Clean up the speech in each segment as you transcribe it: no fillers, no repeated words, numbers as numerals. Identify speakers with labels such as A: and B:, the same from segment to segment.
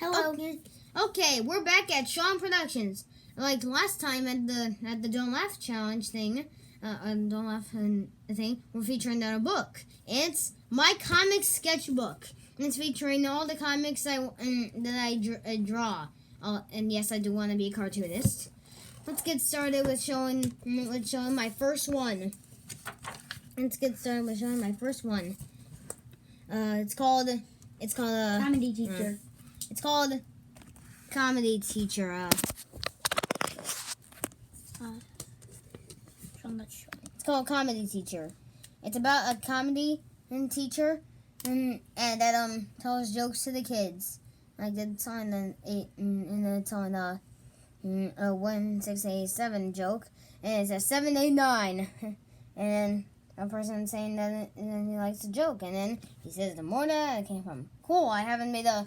A: Hello.
B: Okay, we're back at Sean Productions. Like last time at the Don't Laugh challenge thing, Don't Laugh thing, we're featuring a book. It's my comic sketchbook, and it's featuring all the comics that I draw. And yes, I do want to be a cartoonist. Let's get started with showing my first one. It's called
A: Comedy teacher.
B: It's called Comedy Teacher. It's called Comedy Teacher. It's about a comedy teacher and that tells jokes to the kids. Like it's on it's on a 1687 joke, and it's a 789, and a person saying that he likes the joke, and then he says the more that it came from. Cool. I haven't made a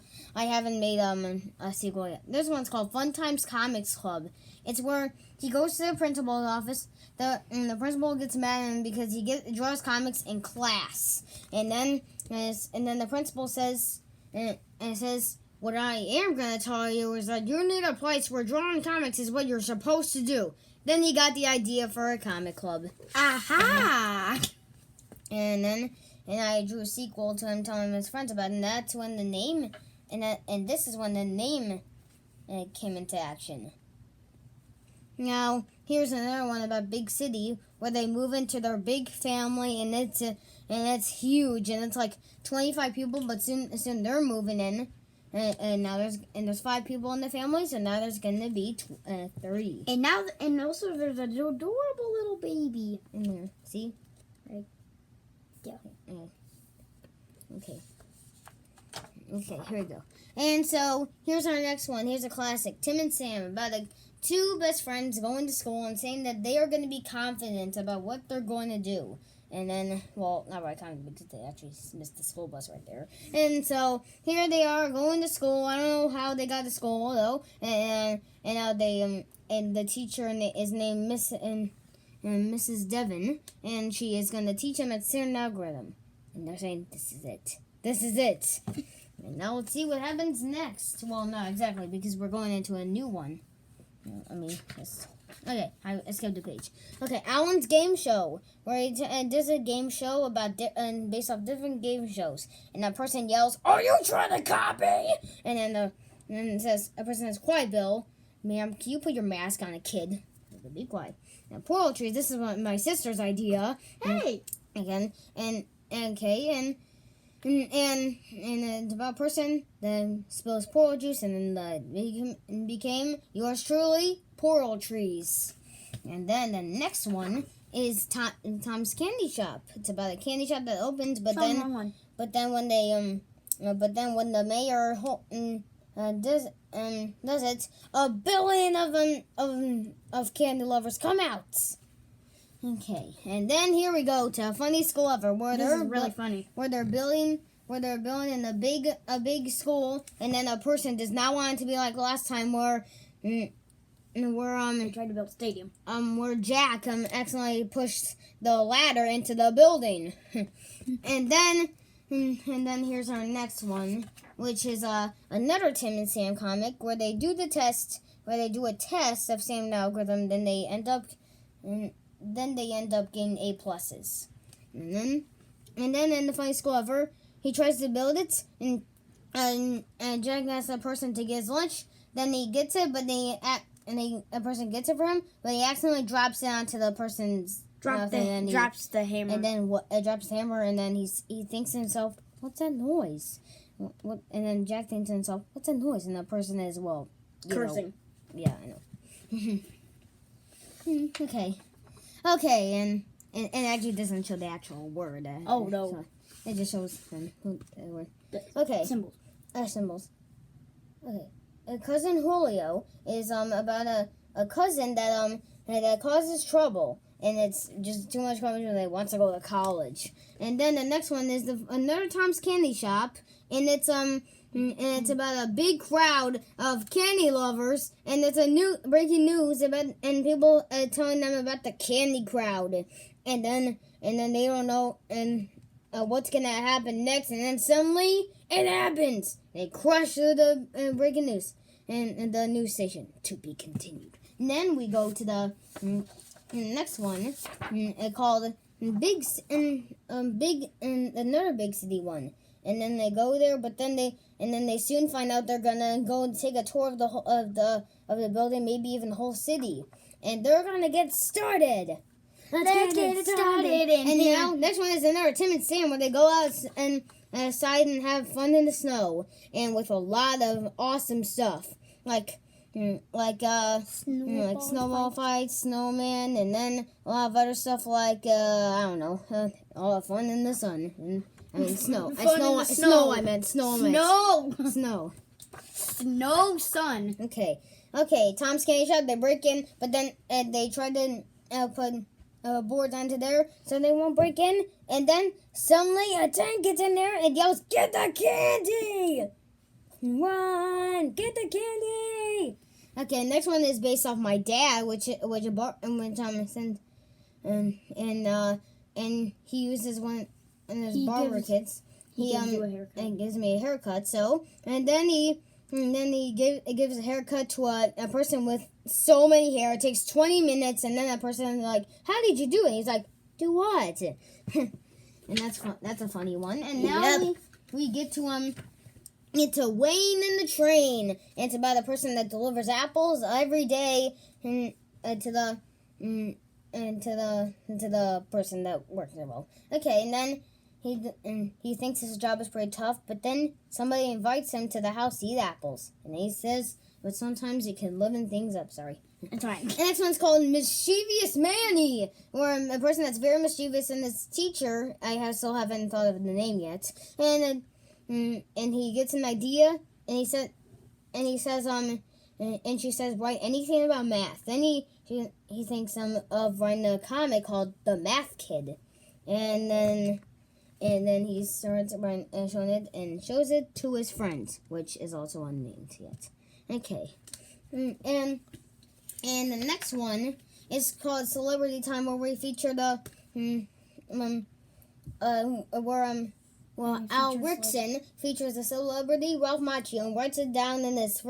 B: sequel yet. This one's called Fun Times Comics Club. It's where he goes to the principal's office. The principal gets mad at him because he draws comics in class, and then the principal says what I am going to tell you is that you need a place where drawing comics is what you're supposed to do. Then he got the idea for a comic club.
A: Aha!
B: And I drew a sequel to him telling his friends about it, and that's when the name, and this is when the name came into action. Now, here's another one about Big City, where they move into their big family, and it's huge, and it's like 25 people, but soon they're moving in. And now there's 5 people in the family, so now there's gonna be 30.
A: And also there's an adorable little baby
B: in there. See,
A: right? Yeah.
B: Okay, here we go. And so here's our next one. Here's a classic, Tim and Sam, about two best friends going to school and saying that they are going to be confident about what they're going to do. And then, well, not right confident because they actually missed the school bus right there. And so here they are going to school. I don't know how they got to school though. And now and the teacher is named Mrs. Devon, and she is going to teach them a certain algorithm. And they're saying, this is it. And now let's see what happens next. Well, not exactly, because we're going into a new one. Okay, I skipped the page. Okay, Alan's game show, where he does a game show about based off different game shows, and that person yells, "Are you trying to copy?" And then a person says, "Quiet, Bill. Ma'am, can you put your mask on, a kid?" Be quiet. Now, poetry. This is my sister's idea.
A: Hey.
B: Again, and it's about a person that spills portal juice, and then became yours truly, Portal Trees. And then the next one is Tom's Candy Shop. It's about a candy shop that opens, but then when the mayor does it, 1 billion of candy lovers come out. Okay, and then here we go to Funny School Ever, where
A: this is really funny.
B: Where they're building in a big school, and then a person does not want it to be like last time where
A: they tried to build a stadium.
B: Where Jack accidentally pushed the ladder into the building. and then here's our next one, which is another Tim and Sam comic where they do a test of Sam's algorithm, then they end up getting A+. And then in the Funny School Ever, he tries to build it, and Jack asks the person to get his lunch. Then he gets it, but a person gets it for him, but he accidentally drops it onto the person's
A: drops the hammer.
B: And then drops the hammer, and then he thinks to himself, "What's that noise?" And then Jack thinks to himself, "What's that noise?" And the person is
A: cursing.
B: Yeah, I know. Okay, and actually doesn't show the actual word.
A: No.
B: So it just shows the word. Okay. Symbols. Okay. Cousin Julio is about a cousin that causes trouble, and it's just too much trouble when they wants to go to college. And then the next one is another Tom's Candy Shop, and it's about a big crowd of candy lovers, and it's a new breaking news and people telling them about the candy crowd, and then they don't know, and what's gonna happen next, and then suddenly it happens. They crush through the breaking news and the news station. To be continued. And then we go to the next one, called Big another big city one. And then they go there, but then they soon find out they're gonna go and take a tour of the building, maybe even the whole city, and they're gonna get started. Let's get it started. And now, next one is another Tim and Sam, where they go out and outside and have fun in the snow, and with a lot of awesome stuff, like snowball fights, snowman, and then a lot of other stuff like I don't know, all the fun in the sun. And, I mean snow. Snow. I meant snow. Snow.
A: Snow, sun.
B: Okay. Tom's candy shop. They break in, but then they try to put boards onto there so they won't break in. And then suddenly a tank gets in there and yells, "Get the candy! Run! Get the candy!" Okay, next one is based off my dad, which and he uses one of his barber kits. He gives me a haircut. So and then he gives a haircut to a person with so many hair. It takes 20 minutes, and then that person is like, "How did you do it?" He's like, "Do what?" And that's fun. That's a funny one. And now we get to Wayne in the Train. It's about a person that delivers apples every day to the person that works there. Well, okay, and then he thinks his job is pretty tough, but then somebody invites him to the house to eat apples, and he says, "But sometimes you can liven things up." Sorry.
A: That's right.
B: The next one's called Mischievous Manny, or a person that's very mischievous, and his teacher, still haven't thought of the name yet, and he gets an idea, and she says, "Write anything about math." Then he thinks of writing a comic called The Math Kid, and then he starts showing it and shows it to his friends, which is also unnamed yet. Okay, and the next one is called Celebrity Time, where we feature Al Rickson features a celebrity, Ralph Macchio, and writes it down in his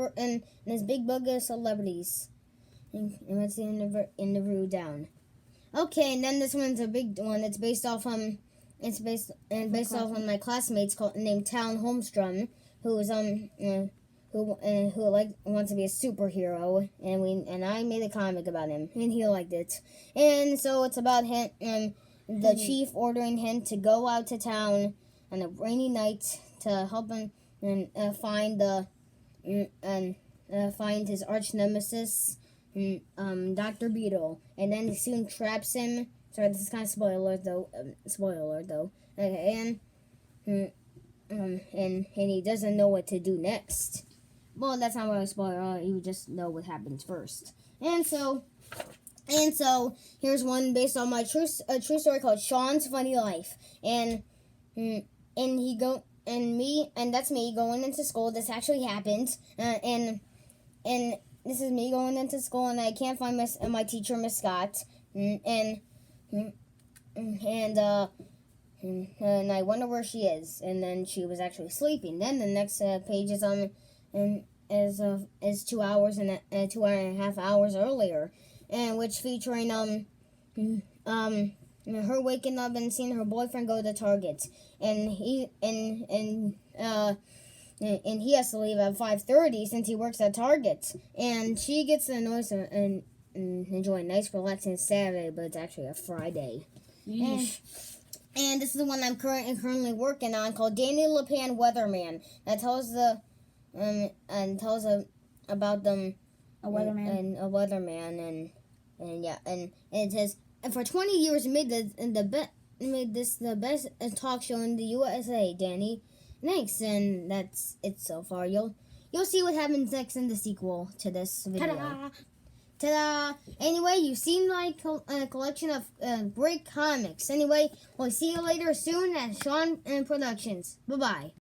B: big book of celebrities, and writes the interview down. Okay, and then this one's a big one. It's based off off one of my classmates named Talon Holmstrom, who's who wants to be a superhero, and I made a comic about him, and he liked it. And so it's about him, the chief ordering him to go out to town on a rainy night to help him and find his arch nemesis, Dr. Beetle, and then he soon traps him. Sorry, this is kind of spoiler though. Okay, and he doesn't know what to do next. Well, that's not really a spoiler. You just know what happens first. And so here's one based on my true story called Sean's Funny Life. And that's me going into school. This actually happened. And this is me going into school, and I can't find my teacher, Miss Scott. And I wonder where she is. And then she was actually sleeping. Then the next page is 2 hours and 2.5 hours earlier, and which featuring her waking up and seeing her boyfriend go to Target, and he has to leave at 5:30 since he works at Target, and she gets the noise and enjoy a nice relaxing Saturday, but it's actually a Friday. And this is the one I'm currently working on, called Danny LePan Weatherman, that tells about them a weatherman and it says, and for 20 years made this the best talk show in the USA, Danny. Thanks, and that's it so far. You'll see what happens next in the sequel to this video. Ta-da! Anyway, you've seen my collection of great comics. Anyway, we'll see you later soon at Sean Productions. Bye-bye.